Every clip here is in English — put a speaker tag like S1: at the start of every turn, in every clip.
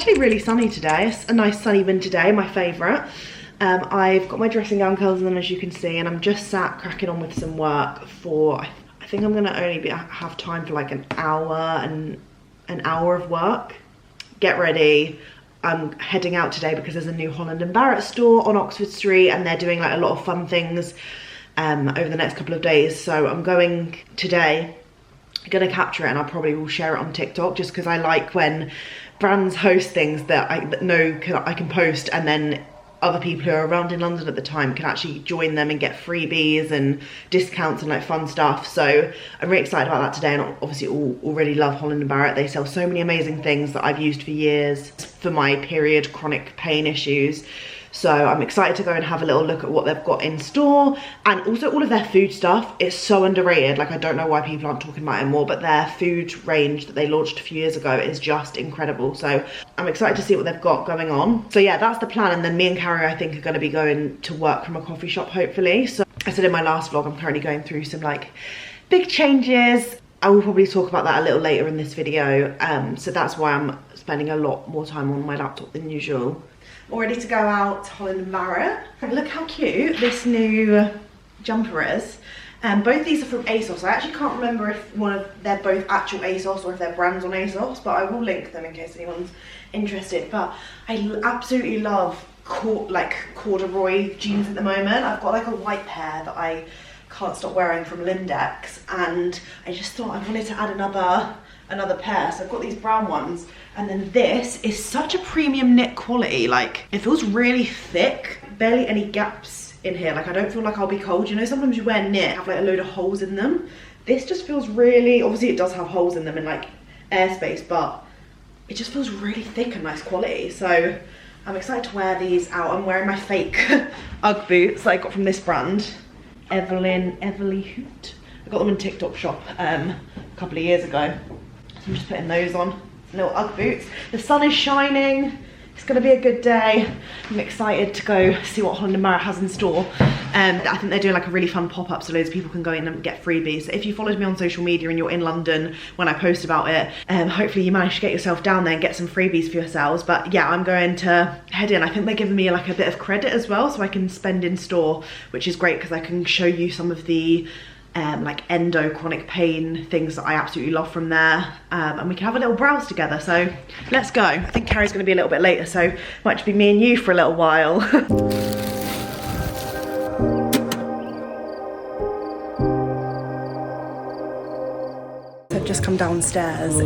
S1: actually really sunny today. It's a nice sunny winter day, my favourite. I've got my dressing gown curls on, as you can see, and I'm just sat cracking on with some work for, I think I'm gonna only have time for like an hour of work. Get ready. I'm heading out today because there's a new Holland & Barrett store on Oxford Street, and they're doing like a lot of fun things over the next couple of days. So I'm going today, gonna capture it, and I probably will share it on TikTok, just because I like when brands host things that I can post, and then other people who are around in London at the time can actually join them and get freebies and discounts and like fun stuff. So I'm really excited about that today, and obviously already love Holland & Barrett. They sell so many amazing things that I've used for years for my period chronic pain issues. So I'm excited to go and have a little look at what they've got in store, and also all of their food stuff is so underrated. Like, I don't know why people aren't talking about it more, but their food range that they launched a few years ago is just incredible. So I'm excited to see what they've got going on. So yeah, that's the plan. And then me and Carrie, I think, are going to be going to work from a coffee shop, hopefully. So I said in my last vlog, I'm currently going through some like big changes. I will probably talk about that a little later in this video. So that's why I'm spending a lot more time on my laptop than usual. All ready to go out to Holland & Barrett. Look how cute this new jumper is. Both these are from ASOS. I actually can't remember if they're both actual ASOS or if they're brands on ASOS, but I will link them in case anyone's interested. But I absolutely love corduroy jeans at the moment. I've got like a white pair that I can't stop wearing from Lindex, and I just thought I wanted to add another pair. So I've got these brown ones, and then this is such a premium knit quality. Like, it feels really thick, barely any gaps in here. Like, I don't feel like I'll be cold. You know, sometimes you wear knit, have like a load of holes in them. This just feels really, obviously it does have holes in them and like airspace, but it just feels really thick and nice quality. So I'm excited to wear these out. I'm wearing my fake Ugg boots that I got from this brand, Everly Hoot. I got them in TikTok shop a couple of years ago. So I'm just putting those on, little Ugg boots. The sun is shining. It's gonna be a good day. I'm excited to go see what Holland & Barrett has in store. I think they're doing like a really fun pop-up, so loads of people can go in and get freebies. So if you followed me on social media and you're in London when I post about it, hopefully you managed to get yourself down there and get some freebies for yourselves. But yeah, I'm going to head in. I think they're giving me like a bit of credit as well, so I can spend in store, which is great because I can show you some of the like chronic pain things that I absolutely love from there, and we can have a little browse together. So let's go. I think Carrie's going to be a little bit later, so it might just be me and you for a little while. I've just come downstairs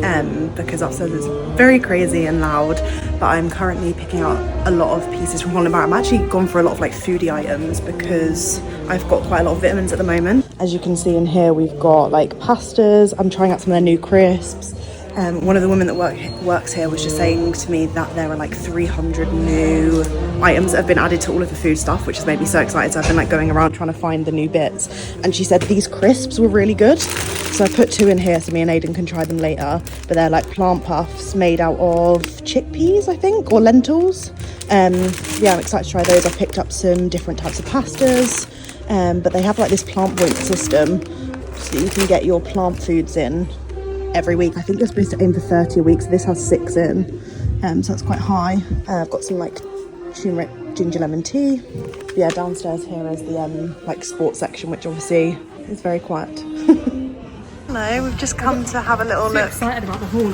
S1: because upstairs is very crazy and loud, but I'm currently picking out a lot of pieces from Holland & Barrett. I'm actually gone for a lot of like foodie items because I've got quite a lot of vitamins at the moment. As you can see in here, we've got like pastas. I'm trying out some of their new crisps. One of the women that works here was just saying to me that there are like 300 new items that have been added to all of the food stuff, which has made me so excited. So I've been like going around trying to find the new bits, and she said these crisps were really good. So I put 2 in here so me and Aidan can try them later. But they're like plant puffs made out of chickpeas, I think, or lentils. Yeah, I'm excited to try those. I picked up some different types of pastas, but they have like this plant point system, so you can get your plant foods in every week. I think you're supposed to aim for 30 a week, so this has 6 in, so that's quite high. I've got some like turmeric ginger lemon tea. But yeah, downstairs here is the like sports section, which obviously is very quiet. Hello, we've just come to have a little look.
S2: I'm excited about the haul. I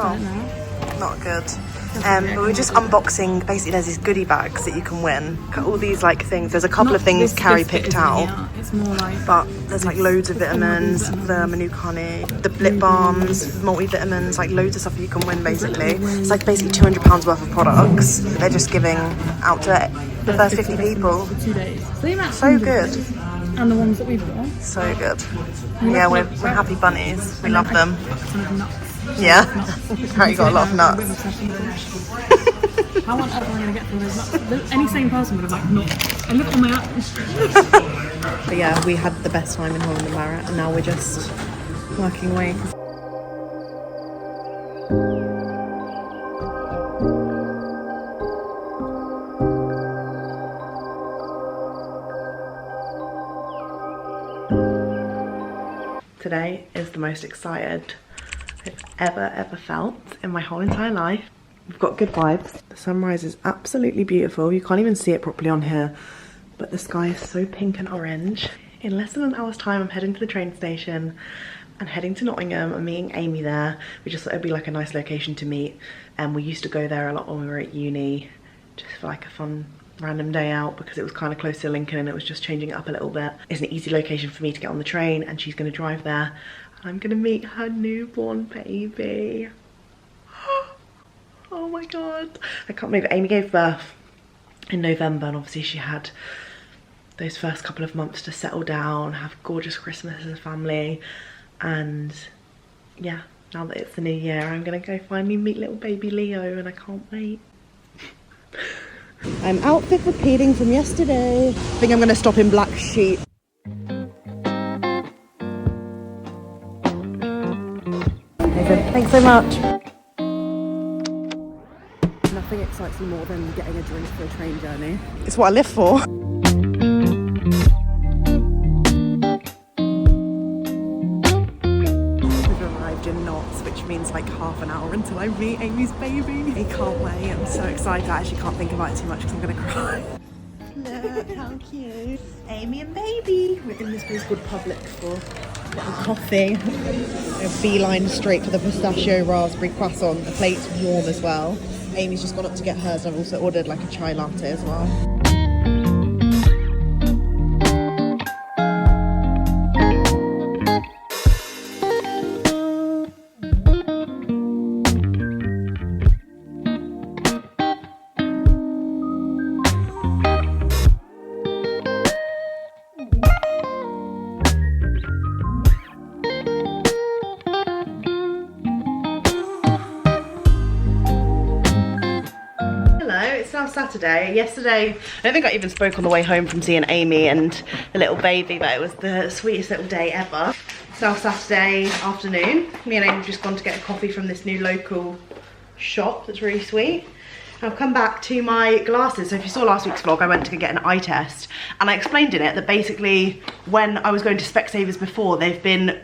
S2: don't know.
S1: Not good. But we're just unboxing. Basically, there's these goodie bags that you can win. All these like things. There's a couple of things Carrie picked out.
S2: It's more like,
S1: but there's like loads of vitamins, the Manuka honey, the lip balms, multivitamins, like loads of stuff you can win basically. It's like basically £200 worth of products. They're just giving out to the first 50 people.
S2: For 2 days.
S1: So good.
S2: And the ones that we've got.
S1: So good. Yeah, we're happy bunnies. We love them.
S2: Nuts.
S1: Yeah. Apparently got a lot of nuts.
S2: How on earth am I going to get through those nuts? Any sane person would have like not. I look on my app.
S1: But yeah, we had the best time in Holland & Barrett, and now we're just working away. Today is the most excited I've ever felt in my whole entire life. We've got good vibes. The sunrise is absolutely beautiful. You can't even see it properly on here, but the sky is so pink and orange. In less than an hour's time, I'm heading to the train station and heading to Nottingham. I'm meeting Amy there. We just thought it'd be like a nice location to meet, and we used to go there a lot when we were at uni, just for like a fun random day out, because it was kind of close to Lincoln and it was just changing it up a little bit. It's an easy location for me to get on the train, and she's going to drive there. I'm going to meet her newborn baby. Oh my god, I can't believe it. Amy gave birth in November, and obviously she had those first couple of months to settle down, have gorgeous Christmas as a family, and yeah, now that it's the new year, I'm gonna go finally meet little baby Leo, and I can't wait. I'm outfit repeating from yesterday. I think I'm gonna stop in Black Sheep. Amazing. Thanks so much. Nothing excites me more than getting a drink for a train journey. It's what I live for. We've arrived in Knots, which means like half an hour until I meet Amy's baby. I can't wait, I'm so excited. I actually can't think about it too much because I'm gonna cry. Look how cute. Amy and baby. We're in this place called Public for a little coffee. A beeline straight for the pistachio raspberry croissant. The plate's warm as well. Amy's just gone up to get hers, and I've also ordered like a chai latte as well. Saturday. Yesterday, I don't think I even spoke on the way home from seeing Amy and the little baby, but it was the sweetest little day ever. It's now Saturday afternoon. Me and Amy have just gone to get a coffee from this new local shop that's really sweet. And I've come back to my glasses. So if you saw last week's vlog, I went to get an eye test, and I explained in it that basically when I was going to Specsavers before, they've been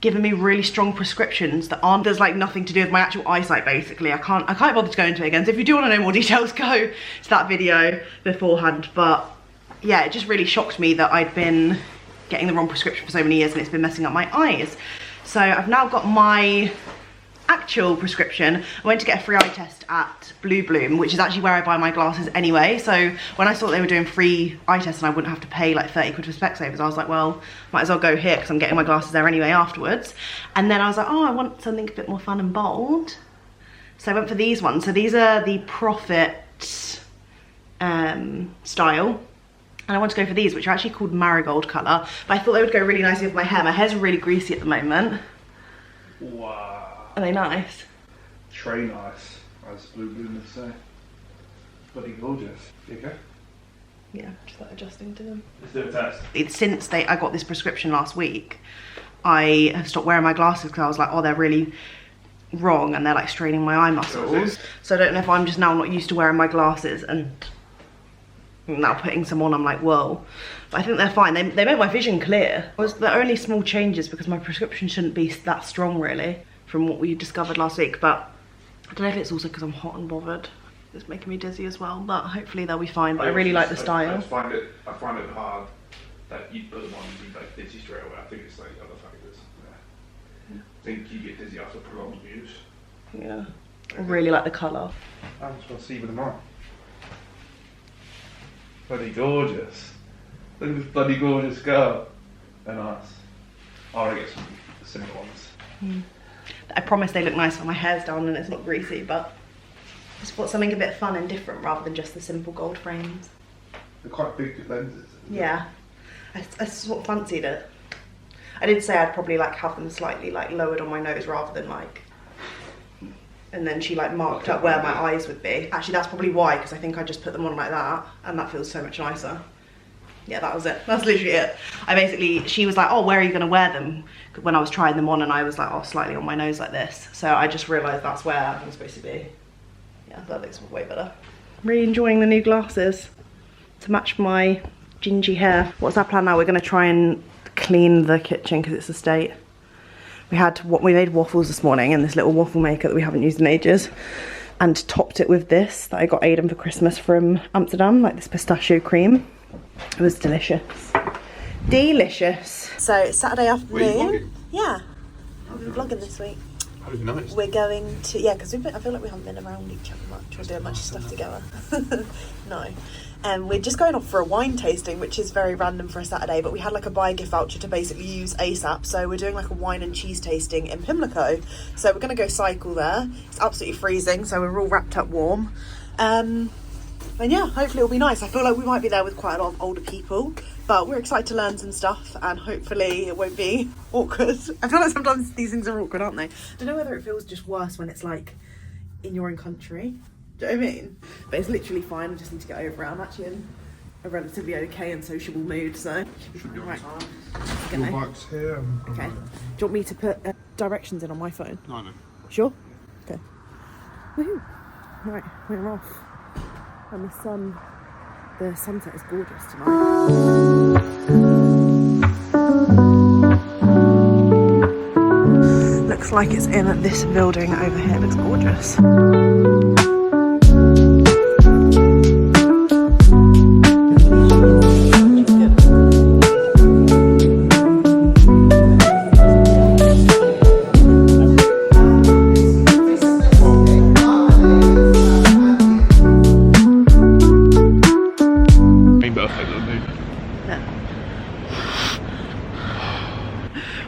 S1: given me really strong prescriptions that aren't, there's like nothing to do with my actual eyesight basically. I can't bother to go into it again. So if you do want to know more details, go to that video beforehand. But yeah, it just really shocked me that I'd been getting the wrong prescription for so many years and it's been messing up my eyes. So I've now got my actual prescription. I went to get a free eye test at Blue Bloom, which is actually where I buy my glasses anyway. So when I saw they were doing free eye tests and I wouldn't have to pay like 30 quid for Specsavers, I was like, well, might as well go here because I'm getting my glasses there anyway afterwards. And then I was like, oh, I want something a bit more fun and bold. So I went for these ones. So these are the Profit style. And I want to go for these, which are actually called Marigold colour. But I thought they would go really nicely with my hair. My hair's really greasy at the moment.
S3: Wow.
S1: Are they nice?
S3: Très nice, as Blue Bloom would say. Bloody gorgeous. You okay?
S1: Yeah, just like adjusting to them.
S3: Let's do a test.
S1: Since I got this prescription last week, I have stopped wearing my glasses because I was like, oh, they're really wrong and they're like straining my eye muscles. So I don't know if I'm just now not used to wearing my glasses and now putting some on, I'm like, whoa. But I think they're fine. They make my vision clear. It was the only small changes because my prescription shouldn't be that strong really, from what we discovered last week. But I don't know if it's also because I'm hot and bothered. It's making me dizzy as well, but hopefully they'll be fine. But I really like the style.
S3: I find it hard that you put them on and you like dizzy straight away. I think it's like other factors. Yeah. I think you get dizzy after prolonged use.
S1: Yeah. I really like the colour.
S3: I just want to see with them on. Bloody gorgeous. Look at this bloody gorgeous girl. They're nice. I want to get some similar ones.
S1: I promise they look nice when my hair's done and it's not greasy, but I just want something a bit fun and different rather than just the simple gold frames.
S3: They're quite big lenses.
S1: Yeah, I sort of fancied it. I did say I'd probably like have them slightly like lowered on my nose rather than like, and then she like marked up where my eyes would be. Actually, that's probably why, because I think I just put them on like that and that feels so much nicer. Yeah, that was it. That's literally it. She was like, oh, where are you going to wear them? When I was trying them on, and I was like, oh, slightly on my nose like this. So I just realised that's where I'm supposed to be. Yeah, that looks way better. I'm really enjoying the new glasses to match my gingy hair. What's our plan now? We're going to try and clean the kitchen because it's a state. We made waffles this morning in this little waffle maker that we haven't used in ages, and topped it with this that I got Aiden for Christmas from Amsterdam, like this pistachio cream. It was delicious. Delicious. So it's Saturday afternoon. Yeah, I've been vlogging this week.
S3: Oh, nice.
S1: We're going to, yeah, because I feel like we haven't been around each other much or doing much stuff together. No. We're just going off for a wine tasting, which is very random for a Saturday, but we had like a buy gift voucher to basically use ASAP, so we're doing like a wine and cheese tasting in Pimlico. So we're going to go cycle there. It's absolutely freezing, so we're all wrapped up warm. And yeah, hopefully it'll be nice. I feel like we might be there with quite a lot of older people, but we're excited to learn some stuff, and hopefully it won't be awkward. I feel like sometimes these things are awkward, aren't they? I don't know whether it feels just worse when it's like in your own country. Do you know what I mean? But it's literally fine. I just need to get over it. I'm actually in a relatively okay and sociable mood, so
S3: Should be
S1: right.
S3: Your bike's here.
S1: Okay. Do you want me to put directions in on my phone?
S3: No, no.
S1: Sure. Okay. Woohoo! Right, we're off. And the sunset is gorgeous tonight. Looks like it's in this building over here. It looks gorgeous.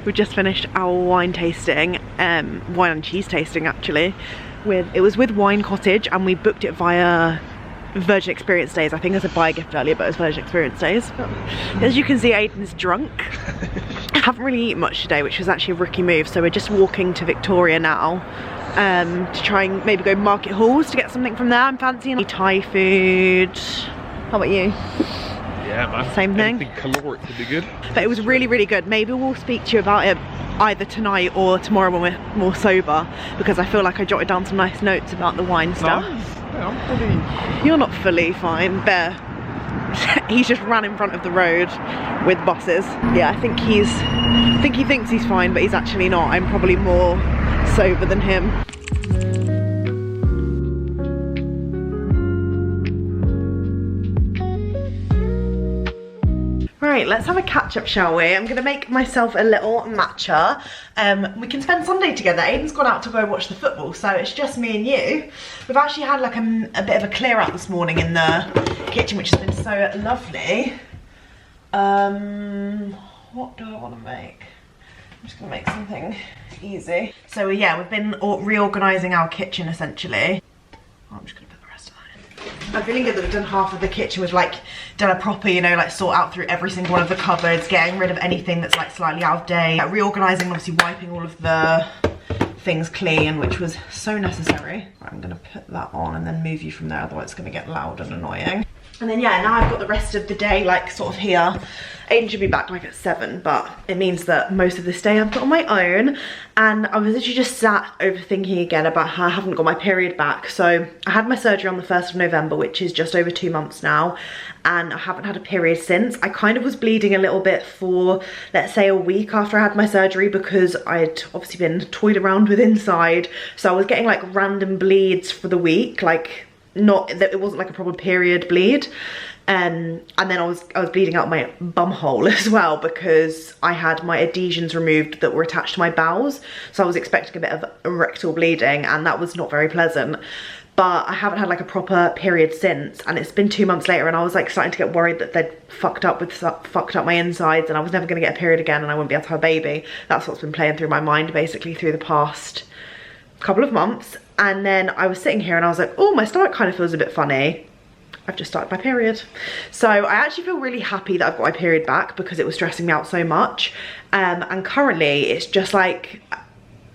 S1: We've just finished our wine tasting, wine and cheese tasting actually. It was with Wine Cottage, and we booked it via Virgin Experience Days. I think there's a buy gift earlier, but it was Virgin Experience Days. As you can see, Aiden's drunk. I haven't really eaten much today, which was actually a rookie move, so we're just walking to Victoria now to try and maybe go Market Halls to get something from there. I'm fancying Thai food. How about you?
S3: Yeah, man.
S1: Same thing.
S3: Anything caloric would be good.
S1: But it was really, really good. Maybe we'll speak to you about it either tonight or tomorrow when we're more sober, because I feel like I jotted down some nice notes about the wine stuff.
S3: Nice. Yeah, I'm fully...
S1: You're not fully fine. Bear. He just ran in front of the road with buses. Yeah, I think he thinks he's fine, but he's actually not. I'm probably more sober than him. Right, let's have a catch up, shall we? I'm gonna make myself a little matcha. We can spend Sunday together. Aiden's gone out to go watch the football, so it's just me and you. We've actually had like a bit of a clear out this morning in the kitchen, which has been so lovely. What do I want to make? I'm just gonna make something easy. So yeah, we've been reorganising our kitchen essentially. Oh, I'm just gonna put the rest of that in. I'm feeling good that we've done half of the kitchen. We've like done a proper, you know, like sort out through every single one of the cupboards, getting rid of anything that's like slightly out of date, reorganising, obviously wiping all of the things clean, which was so necessary. Right, I'm gonna put that on and then move you from there, otherwise it's gonna get loud and annoying. And then yeah, now I've got the rest of the day like sort of here. Aiden should be back like at 7, but it means that most of this day I've got on my own. And I was literally just sat overthinking again about how I haven't got my period back. So I had my surgery on the 1st of November, which is just over 2 months now. And I haven't had a period since. I kind of was bleeding a little bit for, let's say, a week after I had my surgery, because I'd obviously been toyed around with inside. So I was getting like random bleeds for the week, like not that it wasn't like a proper period bleed. And then I was bleeding out my bum hole as well, because I had my adhesions removed that were attached to my bowels. So I was expecting a bit of rectal bleeding, and that was not very pleasant. But I haven't had like a proper period since, and it's been 2 months later, and I was like starting to get worried that they'd fucked up my insides, and I was never gonna get a period again, and I wouldn't be able to have a baby. That's what's been playing through my mind basically through the past couple of months. And then I was sitting here and I was like, oh, my stomach kind of feels a bit funny. I've just started my period. So I actually feel really happy that I've got my period back, because it was stressing me out so much. And currently it's just like,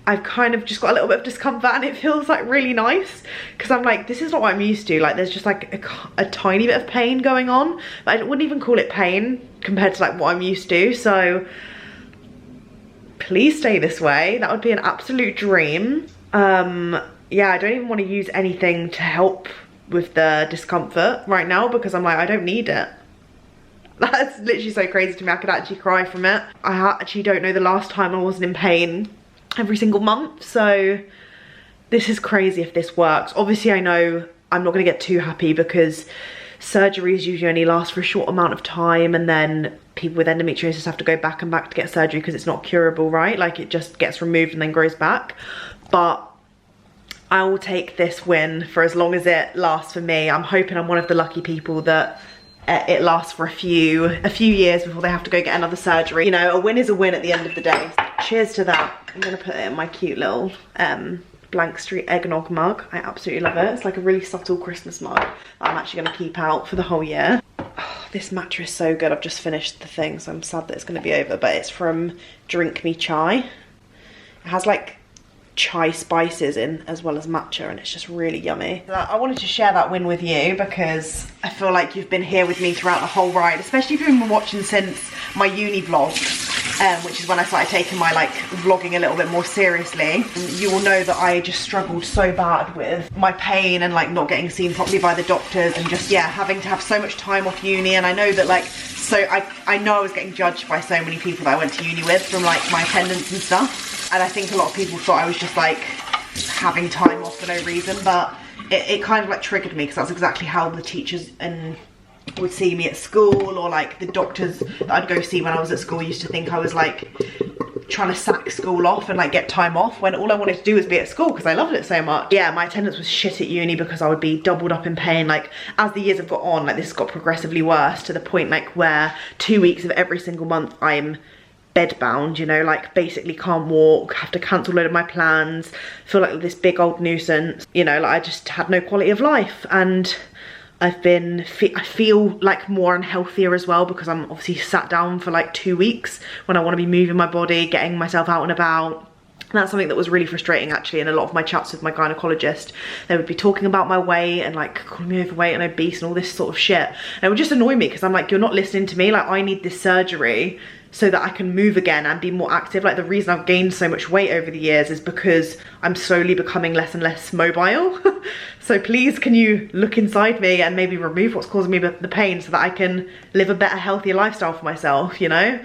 S1: I've kind of just got a little bit of discomfort, and it feels like really nice, because I'm like, this is not what I'm used to. Like there's just like a tiny bit of pain going on, but I wouldn't even call it pain compared to like what I'm used to. So please stay this way. That would be an absolute dream. Yeah, I don't even want to use anything to help with the discomfort right now, because I'm like, I don't need it. That's literally so crazy to me. I could actually cry from it. I actually don't know the last time I wasn't in pain every single month. So this is crazy if this works. Obviously I know I'm not going to get too happy because surgeries usually only last for a short amount of time, and then people with endometriosis have to go back and back to get surgery because it's not curable, right? Like it just gets removed and then grows back. But I will take this win for as long as it lasts for me. I'm hoping I'm one of the lucky people that it lasts for a few years before they have to go get another surgery. You know, a win is a win at the end of the day. Cheers to that. I'm gonna put it in my cute little Blank Street eggnog mug. I absolutely love it. It's like a really subtle Christmas mug that I'm actually gonna keep out for the whole year. Oh, this matcha is so good. I've just finished the thing, so I'm sad that it's gonna be over, but it's from Drink Me Chai. It has like chai spices in as well as matcha, and it's just really yummy. I wanted to share that win with you because I feel like you've been here with me throughout the whole ride, especially if you've been watching since my uni vlog, which is when I started taking my like vlogging a little bit more seriously. You will know that I just struggled so bad with my pain and like not getting seen properly by the doctors, and just, yeah, having to have so much time off uni. And I know that like, so I know I was getting judged by so many people that I went to uni with from like my attendance and stuff. And I think a lot of people thought I was just like having time off for no reason, but it kind of like triggered me because that's exactly how the teachers and would see me at school, or like the doctors that I'd go see when I was at school used to think I was like trying to sack school off and like get time off, when all I wanted to do was be at school because I loved it so much. Yeah, my attendance was shit at uni because I would be doubled up in pain. Like as the years have got on, like this got progressively worse to the point like where 2 weeks of every single month I'm bedbound, you know, like basically can't walk, have to cancel a load of my plans, feel like this big old nuisance, you know, like I just had no quality of life. And I feel like more unhealthier as well because I'm obviously sat down for like 2 weeks when I want to be moving my body, getting myself out and about. And that's something that was really frustrating actually. In a lot of my chats with my gynecologist, they would be talking about my weight and like calling me overweight and obese and all this sort of shit. And it would just annoy me because I'm like, you're not listening to me. Like I need this surgery so that I can move again and be more active. Like the reason I've gained so much weight over the years is because I'm slowly becoming less and less mobile. So please, can you look inside me and maybe remove what's causing me the pain so that I can live a better, healthier lifestyle for myself, you know?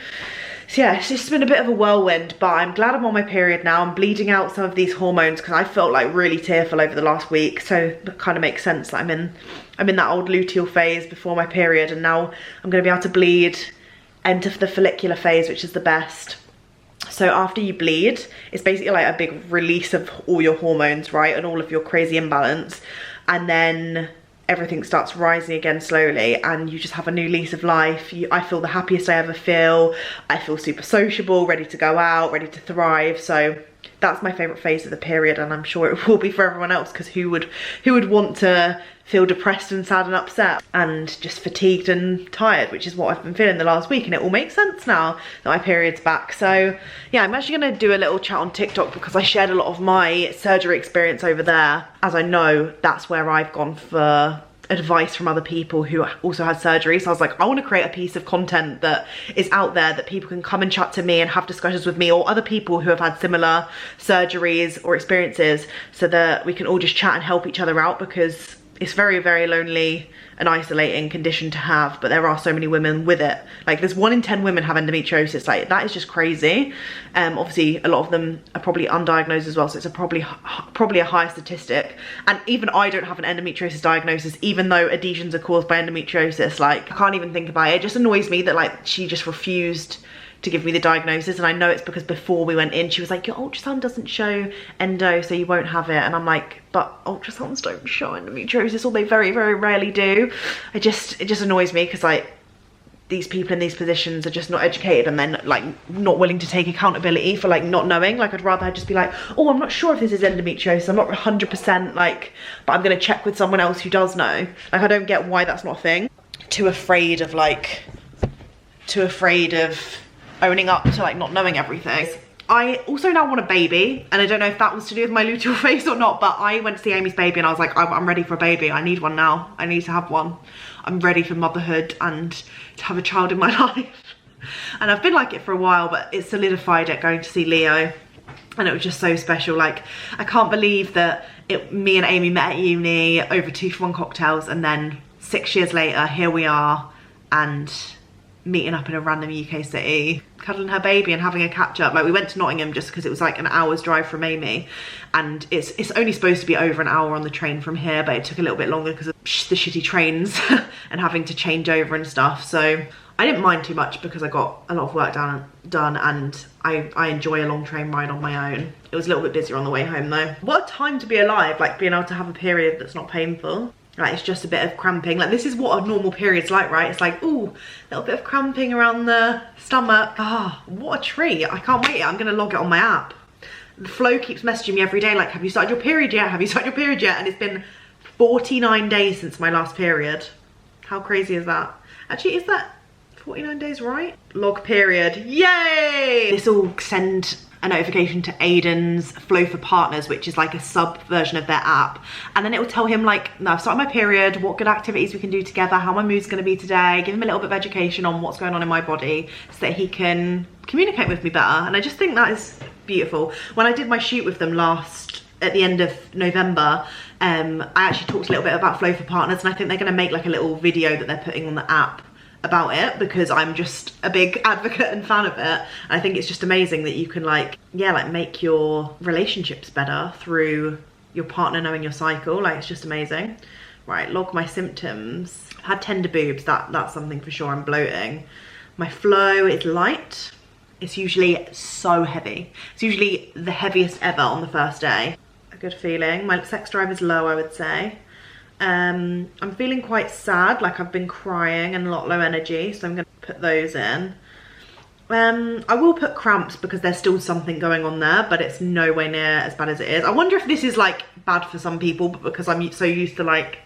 S1: So yeah, it's just been a bit of a whirlwind, but I'm glad I'm on my period now. I'm bleeding out some of these hormones because I felt like really tearful over the last week. So it kind of makes sense that I'm in that old luteal phase before my period, and now I'm gonna be able to bleed, enter the follicular phase, which is the best. So after you bleed, it's basically like a big release of all your hormones, right? And all of your crazy imbalance. And then everything starts rising again slowly, and you just have a new lease of life. I feel the happiest I ever feel. I feel super sociable, ready to go out, ready to thrive. So that's my favourite phase of the period, and I'm sure it will be for everyone else, because who would want to feel depressed and sad and upset and just fatigued and tired, which is what I've been feeling the last week. And it all makes sense now that my period's back. So yeah, I'm actually going to do a little chat on TikTok because I shared a lot of my surgery experience over there, as I know that's where I've gone for advice from other people who also had surgery. So I was like, I want to create a piece of content that is out there that people can come and chat to me and have discussions with me, or other people who have had similar surgeries or experiences, so that we can all just chat and help each other out, because it's very, very lonely and isolating condition to have, but there are so many women with it. Like there's 1 in 10 women have endometriosis. Like that is just crazy. Obviously a lot of them are probably undiagnosed as well, so it's probably a higher statistic. And even I don't have an endometriosis diagnosis, even though adhesions are caused by endometriosis. Like I can't even think about it. It just annoys me that like she just refused to give me the diagnosis, and I know it's because before we went in she was like, your ultrasound doesn't show endo, so you won't have it. And I'm like, but ultrasounds don't show endometriosis, or they very, very rarely do. It just annoys me because like these people in these positions are just not educated, and then like not willing to take accountability for like not knowing. Like I'd rather just be like, oh, I'm not sure if this is endometriosis, I'm not 100% like, but I'm gonna check with someone else who does know. Like I don't get why that's not a thing. Too afraid of owning up to like not knowing everything. I also now want a baby, and I don't know if that was to do with my luteal phase or not, but I went to see Amy's baby and I was like, I'm ready for a baby. I need one now. I need to have one. I'm ready for motherhood and to have a child in my life. And I've been like it for a while, but it solidified it going to see Leo, and it was just so special. Like I can't believe that me and Amy met at uni over 2-for-1 cocktails, and then 6 years later here we are, and meeting up in a random UK city, cuddling her baby and having a catch up. Like we went to Nottingham just because it was like an hour's drive from Amy, and it's only supposed to be over an hour on the train from here, but it took a little bit longer because of the shitty trains and having to change over and stuff. So I didn't mind too much because I got a lot of work done and I enjoy a long train ride on my own. It was a little bit busier on the way home though. What a time to be alive, like being able to have a period that's not painful. Like it's just a bit of cramping. Like this is what a normal period's like, right? It's like, ooh, a little bit of cramping around the stomach. Ah, what a treat. I can't wait. I'm gonna log it on my app. The Flo keeps messaging me every day like, have you started your period yet? Have you started your period yet? And it's been 49 days since my last period. How crazy is that? Actually, is that 49 days right? Log period, yay! This will send a notification to Aiden's Flow for Partners, which is like a sub version of their app, and then it will tell him like, no, I've started my period, what good activities we can do together, how my mood's going to be today, give him a little bit of education on what's going on in my body so that he can communicate with me better. And I just think that is beautiful. When I did my shoot with them at the end of November, I actually talked a little bit about Flow for Partners, and I think they're going to make like a little video that they're putting on the app about it, because I'm just a big advocate and fan of it. And I think it's just amazing that you can like, yeah, like make your relationships better through your partner knowing your cycle. Like it's just amazing. Right, log my symptoms. I've had tender boobs, that's something for sure. I'm bloating. My flow is light. It's usually so heavy. It's usually the heaviest ever on the first day. A good feeling. My sex drive is low, I would say. I'm feeling quite sad, like I've been crying and a lot low energy, so I'm going to put those in. I will put cramps because there's still something going on there, but it's nowhere near as bad as it is. I wonder if this is like bad for some people, but because I'm so used to like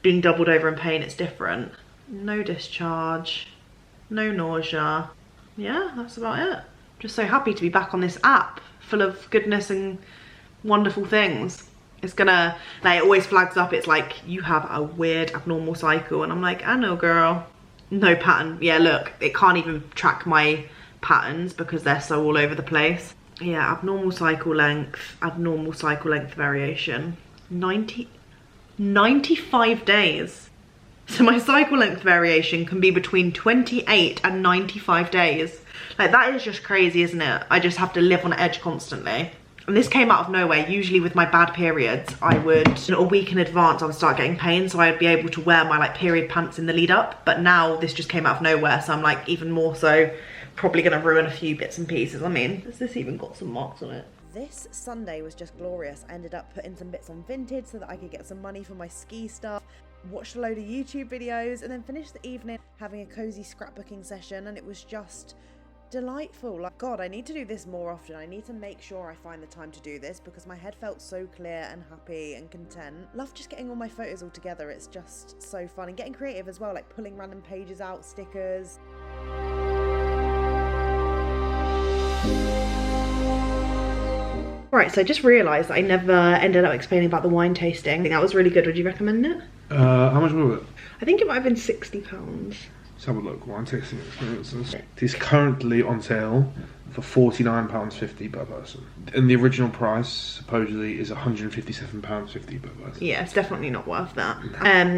S1: being doubled over in pain, it's different. No discharge, no nausea. Yeah, that's about it. Just so happy to be back on this app full of goodness and wonderful things. It's gonna, like, it always flags up, it's like, you have a weird abnormal cycle, and I'm like, I know, girl. No pattern. Yeah, look, it can't even track my patterns because they're so all over the place. Yeah, abnormal cycle length variation. 95 days. So my cycle length variation can be between 28 and 95 days. Like, that is just crazy, isn't it? I just have to live on edge constantly. And this came out of nowhere. Usually with my bad periods, I would, a week in advance, I would start getting pain, so I'd be able to wear my like period pants in the lead up. But now this just came out of nowhere, so I'm like even more so probably gonna ruin a few bits and pieces. I mean, has this even got some marks on it? This Sunday was just glorious. I ended up putting some bits on Vinted so that I could get some money for my ski stuff, watched a load of YouTube videos, and then finished the evening having a cozy scrapbooking session, and it was just delightful. Like, God, I need to do this more often. I need to make sure I find the time to do this because my head felt so clear and happy and content. Love just getting all my photos all together. It's just so fun, and getting creative as well, like pulling random pages out, stickers. Right, so I just realised I never ended up explaining about the wine tasting. I think that was really good. Would you recommend it?
S3: How much was it?
S1: I think it might have been £60.
S3: Let's have a look. Wine tasting experiences. It is currently on sale for £49.50 per person. And the original price supposedly is £157.50 per person.
S1: Yeah, it's definitely not worth that.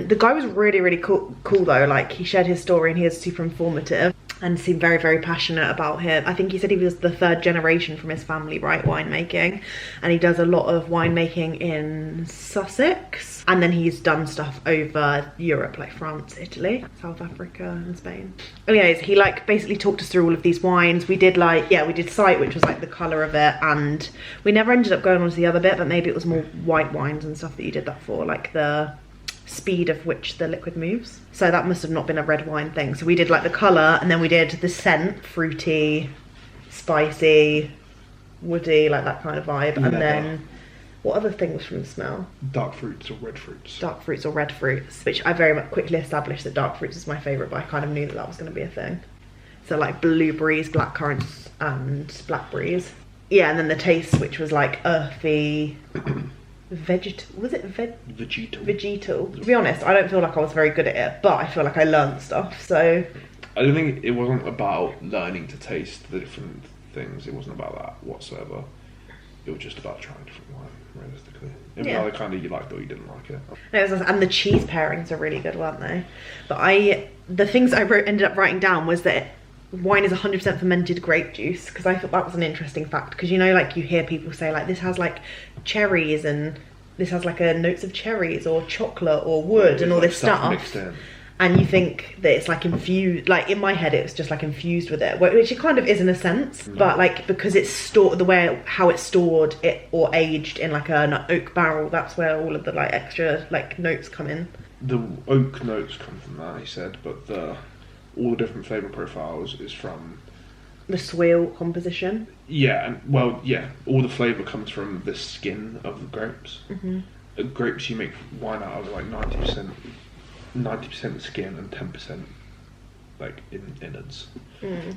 S1: The guy was really, really cool though. Like, he shared his story and he was super informative and seemed very, very passionate about it. I think he said he was the third generation from his family, right, winemaking. And he does a lot of winemaking in Sussex. And then he's done stuff over Europe, like France, Italy, South Africa and Spain. Anyways, he like basically talked us through all of these wines. We did like, yeah, we did sight, which was like the colour of it. And we never ended up going on to the other bit, but maybe it was more white wines and stuff that you did that for, like the speed of which the liquid moves. So that must have not been a red wine thing. So we did like the colour, and then we did the scent, fruity, spicy, woody, like that kind of vibe. And then what other things from the smell?
S3: Dark fruits or red fruits.
S1: Dark fruits or red fruits, which I very much quickly established that dark fruits is my favourite, but I kind of knew that that was going to be a thing. So like blueberries, blackcurrants and blackberries. Yeah, and then the taste, which was like earthy, vegetal. To be honest, I don't feel like I was very good at it, but I feel like I learned stuff, so.
S3: I don't think it wasn't about learning to taste the different things. It wasn't about that whatsoever. It was just about trying different wine. realistically. Even
S1: Yeah.
S3: though kind of you liked it or you didn't like it.
S1: And the cheese pairings are really good, weren't they? But the things I ended up writing down was that wine is 100% fermented grape juice, because I thought that was an interesting fact. Because, you know, like you hear people say like this has like cherries and this has like a notes of cherries or chocolate or wood and all this stuff.
S3: Mixed in.
S1: And you think that it's like infused, like in my head it was just like infused with it, which it kind of is in a sense, but like because it's stored, the way how it's stored it or aged in like an oak barrel, that's where all of the like extra like notes come in.
S3: The oak notes come from that, he said, but all the different flavour profiles is from
S1: The soil composition.
S3: Yeah, all the flavour comes from the skin of the grapes. Grapes you make wine out of like 90% skin and 10% like innards.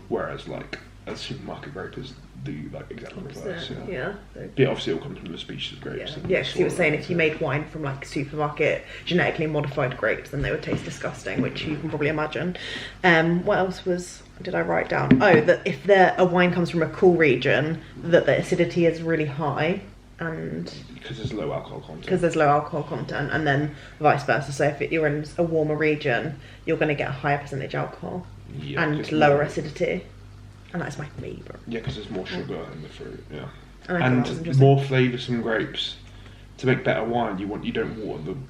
S3: Whereas like a supermarket grape is the like exact reverse.
S1: Yeah.
S3: But obviously it all comes from the species of grapes.
S1: Yeah, because he was saying if you made wine from like supermarket genetically modified grapes, then they would taste disgusting, which you can probably imagine. What else did I write down? Oh, that if a wine comes from a cool region, that the acidity is really high, and
S3: because there's low alcohol content.
S1: And then vice versa. So if you're in a warmer region, you're going to get a higher percentage alcohol and lower acidity. And that's my favourite.
S3: Yeah, because there's more sugar in the fruit. Yeah,
S1: and
S3: more flavoursome grapes. To make better wine, you don't water them.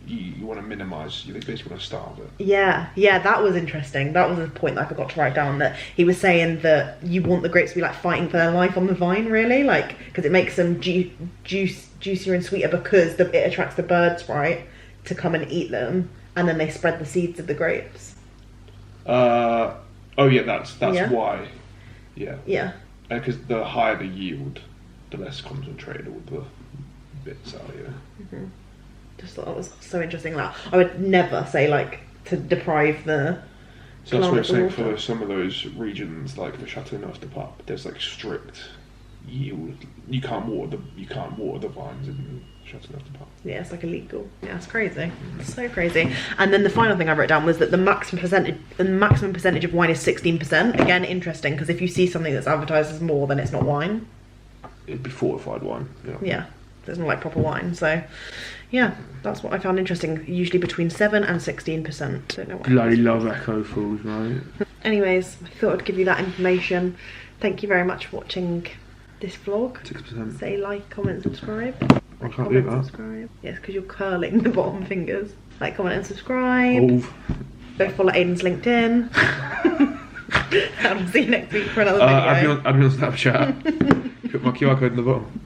S3: You want to minimise. You basically want to starve it. Yeah,
S1: that was interesting. That was a point that I forgot to write down. That he was saying that you want the grapes to be like fighting for their life on the vine, really, like because it makes them juicier and sweeter because it attracts the birds, right, to come and eat them, and then they spread the seeds of the grapes.
S3: That's why.
S1: Yeah.
S3: Because the higher the yield, the less concentrated all the bits are. Yeah.
S1: Just thought that was so interesting. Like, I would never say like to deprive the.
S3: So that's what I'm saying for some of those regions, like the Châteauneuf-du-Pape, there's like strict yield. You can't water the vines in Châteauneuf-du-Pape.
S1: Yeah, it's like illegal. Yeah, it's crazy. It's so crazy. And then the final thing I wrote down was that the maximum percentage of wine is 16%. Again, interesting, because if you see something that's advertised as more, then it's not wine.
S3: It'd be fortified wine.
S1: Yeah, it's not like proper wine. So, yeah, that's what I found interesting. Usually between 7 and 16%. Don't know what.
S3: Bloody love Echo Falls, right?
S1: Anyways, I thought I'd give you that information. Thank you very much for watching this vlog.
S3: 6%.
S1: Say like, comment, subscribe.
S3: I can't do that.
S1: Subscribe. Yes, because you're curling the bottom fingers. Like, comment and subscribe. Go follow Aiden's LinkedIn. I'll see you next week for another video.
S3: I'll be on Snapchat. Put my QR code in the bottom.